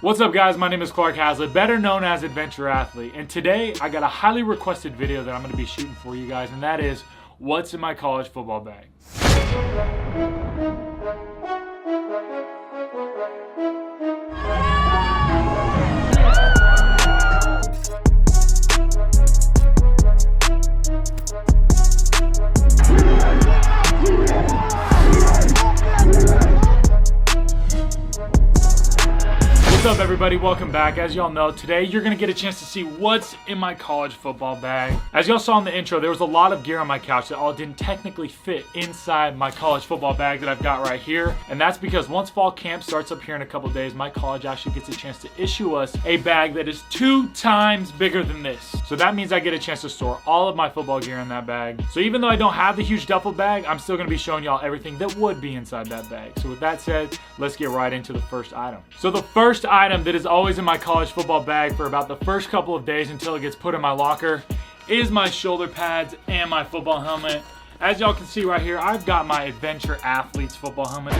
What's up guys, my name is Clark Hazlett, better known as Adventure Athlete, and today I got a highly requested video that I'm going to be shooting for you guys, and that is what's in my college football bag. What's up everybody, welcome back. As y'all know, today you're gonna get a chance to see what's in my college football bag. As y'all saw in the intro, there was a lot of gear on my couch that all didn't technically fit inside my college football bag that I've got right here. And that's because once fall camp starts up here in a couple days, my college actually gets a chance to issue us a bag that is 2 times bigger than this. So that means I get a chance to store all of my football gear in that bag. So even though I don't have the huge duffel bag, I'm still gonna be showing y'all everything that would be inside that bag. So with that said, let's get right into the first item. So the first item that is always in my college football bag for about the first couple of days until it gets put in my locker is my shoulder pads and my football helmet. As y'all can see right here, I've got my Adventure Athlete's football helmet.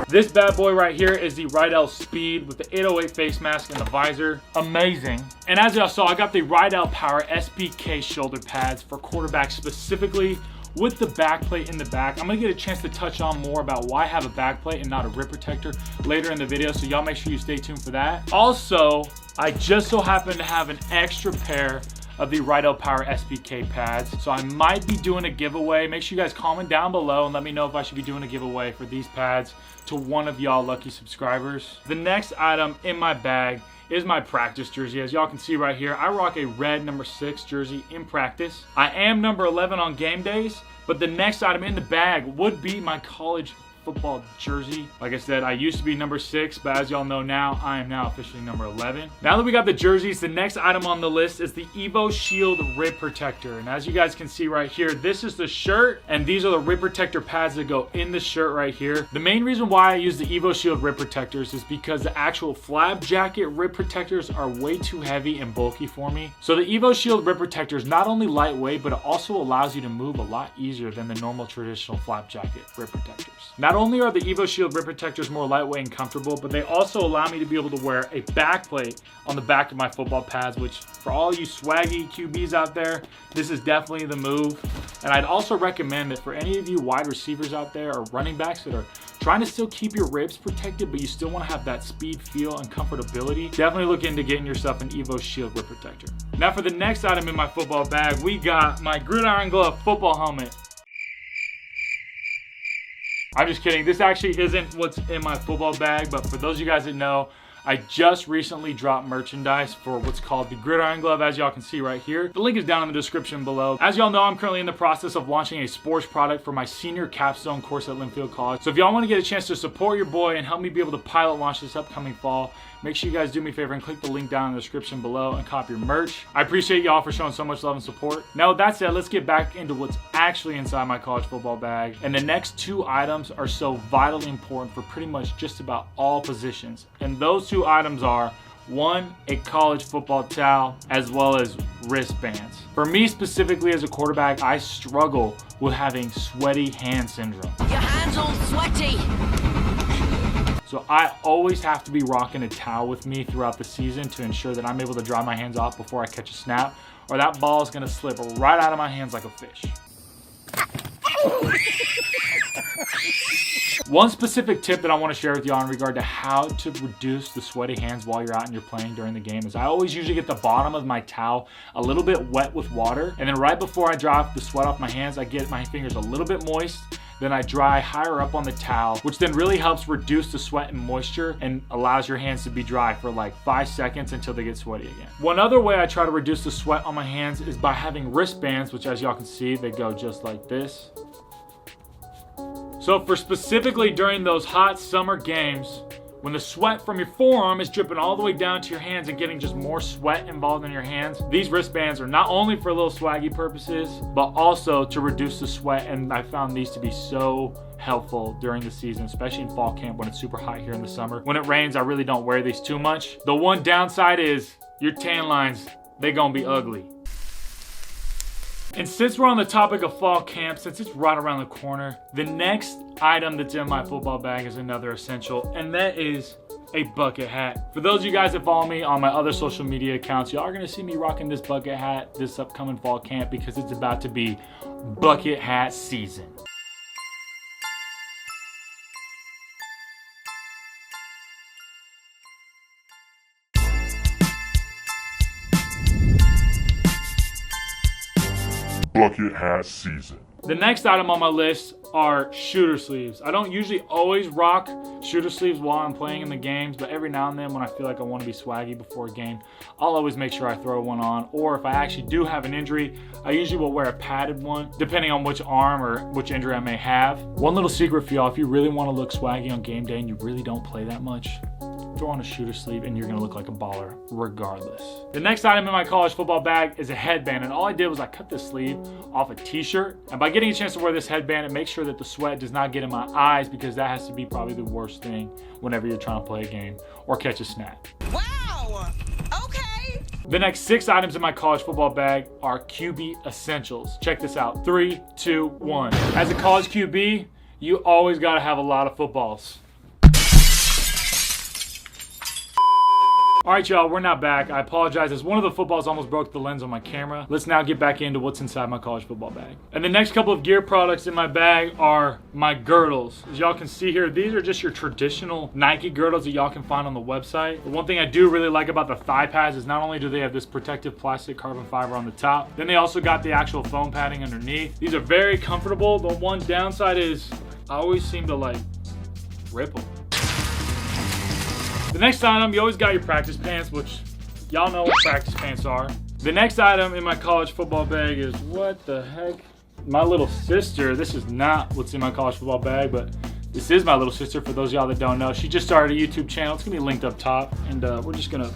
This bad boy right here is the Rydell Speed with the 808 face mask and the visor. Amazing. And as y'all saw, I got the Rydell Power SPK shoulder pads for quarterbacks specifically, with the back plate in the back. I'm gonna get a chance to touch on more about why I have a back plate and not a rip protector later in the video, so y'all make sure you stay tuned for that. Also, I just so happen to have an extra pair of the Rydell Power SPK pads, so I might be doing a giveaway. Make sure you guys comment down below and let me know if I should be doing a giveaway for these pads to one of y'all lucky subscribers. The next item in my bag is my practice jersey. As y'all can see right here, I rock a red number 6 jersey in practice. I am number 11 on game days, but the next item in the bag would be my college football jersey. Like I said, I used to be number 6, but as y'all know now, I am now officially number 11. Now that we got the jerseys, the next item on the list is the Evo Shield Rib Protector. And as you guys can see right here, this is the shirt, and these are the rib protector pads that go in the shirt right here. The main reason why I use the Evo Shield rib protectors is because the actual flap jacket rib protectors are way too heavy and bulky for me. So the Evo Shield rib protector is not only lightweight, but it also allows you to move a lot easier than the normal traditional flap jacket rib protectors. Not only are the Evo Shield rib protectors more lightweight and comfortable, but they also allow me to be able to wear a back plate on the back of my football pads, which for all you swaggy QBs out there, this is definitely the move. And I'd also recommend that for any of you wide receivers out there or running backs that are trying to still keep your ribs protected, but you still want to have that speed, feel, and comfortability, definitely look into getting yourself an Evo Shield rib protector. Now for the next item in my football bag, we got my Gridiron Glove football helmet. I'm just kidding. This actually isn't what's in my football bag, but for those of you guys that know, I just recently dropped merchandise for what's called the Gridiron Glove, as y'all can see right here. The link is down in the description below. As y'all know, I'm currently in the process of launching a sports product for my senior capstone course at Linfield College. So if y'all want to get a chance to support your boy and help me be able to pilot launch this upcoming fall, make sure you guys do me a favor and click the link down in the description below and cop your merch. I appreciate y'all for showing so much love and support. Now with that said, let's get back into what's actually inside my college football bag. And the next 2 items are so vitally important for pretty much just about all positions. And those 2 items are, 1, a college football towel, as well as wristbands. For me specifically as a quarterback, I struggle with having sweaty hand syndrome. Your hands all sweaty. So I always have to be rocking a towel with me throughout the season to ensure that I'm able to dry my hands off before I catch a snap, or that ball is gonna slip right out of my hands like a fish. One specific tip that I want to share with y'all in regard to how to reduce the sweaty hands while you're out and you're playing during the game is I always usually get the bottom of my towel a little bit wet with water, and then right before I dry off the sweat off my hands, I get my fingers a little bit moist. Then I dry higher up on the towel, which then really helps reduce the sweat and moisture and allows your hands to be dry for like 5 seconds until they get sweaty again. One other way I try to reduce the sweat on my hands is by having wristbands, which as y'all can see, they go just like this. So for specifically during those hot summer games, when the sweat from your forearm is dripping all the way down to your hands and getting just more sweat involved in your hands, these wristbands are not only for little swaggy purposes, but also to reduce the sweat. And I found these to be so helpful during the season, especially in fall camp when it's super hot here in the summer. When it rains, I really don't wear these too much. The one downside is your tan lines, they gonna be ugly. And since we're on the topic of fall camp, since it's right around the corner, the next item that's in my football bag is another essential, and that is a bucket hat. For those of you guys that follow me on my other social media accounts, y'all are gonna see me rocking this bucket hat this upcoming fall camp because it's about to be bucket hat season. Bucket hat season. The next item on my list are shooter sleeves. I don't usually always rock shooter sleeves while I'm playing in the games, but every now and then when I feel like I want to be swaggy before a game, I'll always make sure I throw one on. Or if I actually do have an injury, I usually will wear a padded one, depending on which arm or which injury I may have. One little secret for y'all, if you really want to look swaggy on game day and you really don't play that much, throw on a shooter sleeve and you're gonna look like a baller regardless. The next item in my college football bag is a headband, and all I did was I cut this sleeve off a t-shirt, and by getting a chance to wear this headband, it makes sure that the sweat does not get in my eyes, because that has to be probably the worst thing whenever you're trying to play a game or catch a snap. Wow! Okay! The next 6 items in my college football bag are QB essentials. Check this out, 3, 2, 1. As a college QB, you always gotta have a lot of footballs. All right, y'all, we're now back. I apologize as one of the footballs almost broke the lens on my camera. Let's now get back into what's inside my college football bag. And the next couple of gear products in my bag are my girdles. As y'all can see here, these are just your traditional Nike girdles that y'all can find on the website. The one thing I do really like about the thigh pads is not only do they have this protective plastic carbon fiber on the top, then they also got the actual foam padding underneath. These are very comfortable. The one downside is I always seem to like rip them. The next item, you always got your practice pants, which y'all know what practice pants are. The next item in my college football bag is, what the heck? My little sister. This is not what's in my college football bag, but this is my little sister for those of y'all that don't know. She just started a YouTube channel. It's gonna be linked up top, and we're just gonna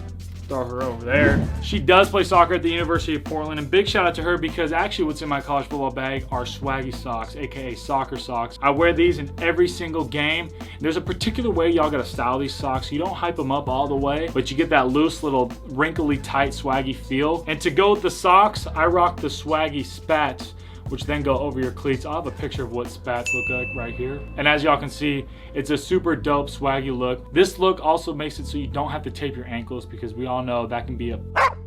throw her over there. She does play soccer at the University of Portland, and big shout out to her because actually what's in my college football bag are swaggy socks, aka soccer socks. I wear these in every single game. There's a particular way y'all gotta style these socks. You don't hype them up all the way, but you get that loose little wrinkly tight swaggy feel. And to go with the socks, I rock the swaggy spats, which then go over your cleats. I'll have a picture of what spats look like right here. And as y'all can see, it's a super dope swaggy look. This look also makes it so you don't have to tape your ankles, because we all know that can be a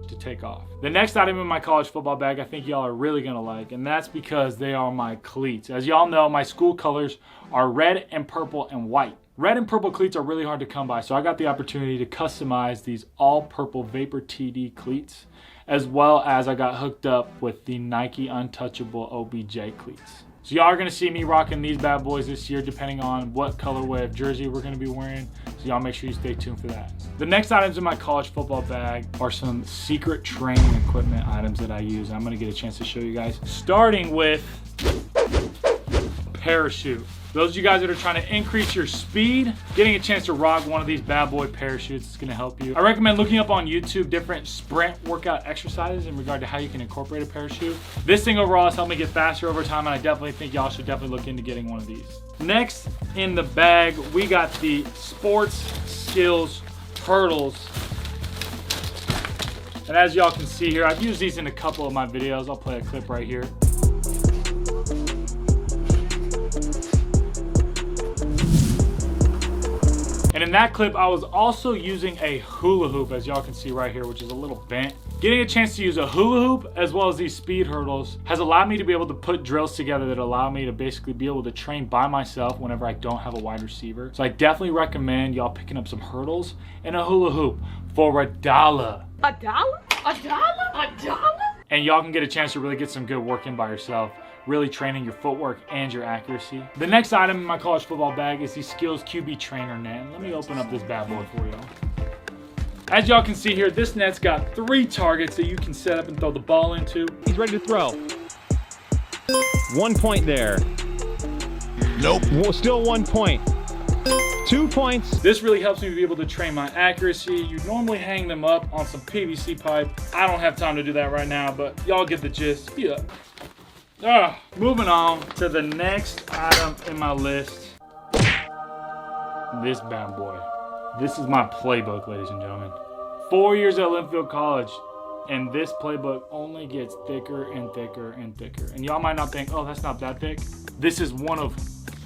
to take off. The next item in my college football bag I think y'all are really gonna like, and that's because they are my cleats. As y'all know, my school colors are red and purple and white. Red and purple cleats are really hard to come by, so I got the opportunity to customize these all purple Vapor TD cleats, as well as I got hooked up with the Nike Untouchable OBJ cleats. So y'all are gonna see me rocking these bad boys this year, depending on what colorway of jersey we're gonna be wearing. So y'all make sure you stay tuned for that. The next items in my college football bag are some secret training equipment items that I use. I'm gonna get a chance to show you guys, starting with parachute. Those of you guys that are trying to increase your speed, getting a chance to rock one of these bad boy parachutes is gonna help you. I recommend looking up on YouTube different sprint workout exercises in regard to how you can incorporate a parachute. This thing overall has helped me get faster over time, and I definitely think y'all should definitely look into getting one of these. Next in the bag, we got the sports skills hurdles. And as y'all can see here, I've used these in a couple of my videos. I'll play a clip right here. And in that clip, I was also using a hula hoop, as y'all can see right here, which is a little bent. Getting a chance to use a hula hoop as well as these speed hurdles has allowed me to be able to put drills together that allow me to basically be able to train by myself whenever I don't have a wide receiver. So I definitely recommend y'all picking up some hurdles and a hula hoop for $1. $1? $1? $1? And y'all can get a chance to really get some good work in by yourself, really training your footwork and your accuracy. The next item in my college football bag is the Skills QB Trainer net. Let me open up this bad boy for y'all. As y'all can see here, this net's got 3 targets that you can set up and throw the ball into. He's ready to throw. 1 point there. Nope. Still 1 point. 2 points. This really helps me be able to train my accuracy. You normally hang them up on some PVC pipe. I don't have time to do that right now, but y'all get the gist. Yeah. Moving on to the next item in my list. This bad boy. This is my playbook, ladies and gentlemen. 4 years at Linfield College. And this playbook only gets thicker and thicker and thicker. And y'all might not think, oh, that's not that thick. This is one of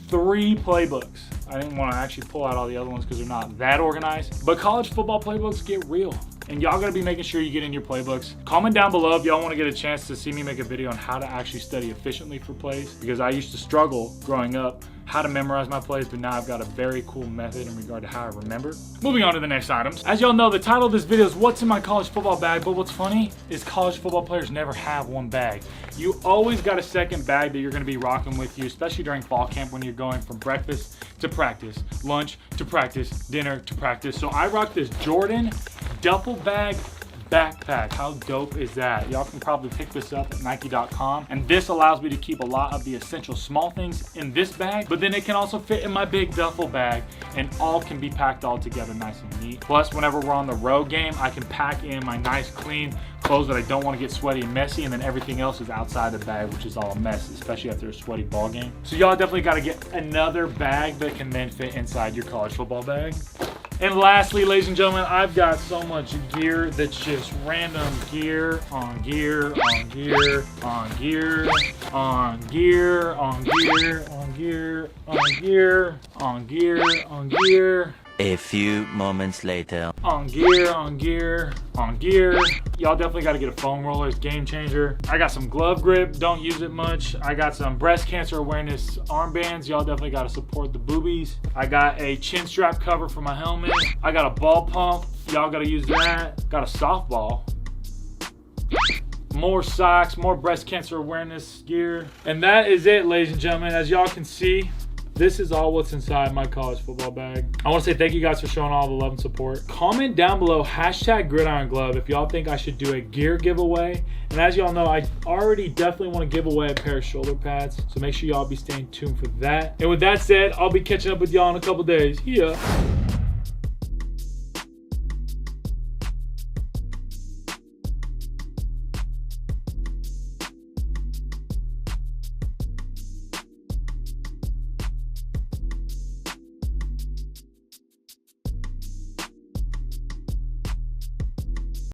3 playbooks. I didn't want to actually pull out all the other ones because they're not that organized. But college football playbooks get real. And y'all gotta be making sure you get in your playbooks. Comment down below if y'all wanna get a chance to see me make a video on how to actually study efficiently for plays, because I used to struggle growing up how to memorize my plays, but now I've got a very cool method in regard to how I remember. Moving on to the next items. As y'all know, the title of this video is what's in my college football bag, but what's funny is college football players never have one bag. You always got a second bag that you're gonna be rocking with you, especially during fall camp when you're going from breakfast to practice, lunch to practice, dinner to practice. So I rock this Jordan duffel bag backpack. How dope is that? Y'all can probably pick this up at Nike.com. And this allows me to keep a lot of the essential small things in this bag, but then it can also fit in my big duffel bag and all can be packed all together nice and neat. Plus, whenever we're on the road game, I can pack in my nice clean clothes that I don't want to get sweaty and messy, and then everything else is outside the bag, which is all a mess, especially after a sweaty ball game. So y'all definitely got to get another bag that can then fit inside your college football bag. And lastly, ladies and gentlemen, I've got so much gear that's just random gear on gear on gear on gear on gear on gear on gear on gear on gear on gear. A few moments later. On gear, on gear, on gear. Y'all definitely gotta get a foam roller, it's game changer. I got some glove grip, don't use it much. I got some breast cancer awareness armbands. Y'all definitely gotta support the boobies. I got a chin strap cover for my helmet. I got a ball pump, y'all gotta use that. Got a softball. More socks, more breast cancer awareness gear. And that is it, ladies and gentlemen. As y'all can see, this is all what's inside my college football bag. I want to say thank you guys for showing all the love and support. Comment down below #GridironGlove if y'all think I should do a gear giveaway. And as y'all know, I already definitely want to give away a pair of shoulder pads. So make sure y'all be staying tuned for that. And with that said, I'll be catching up with y'all in a couple days. Yeah.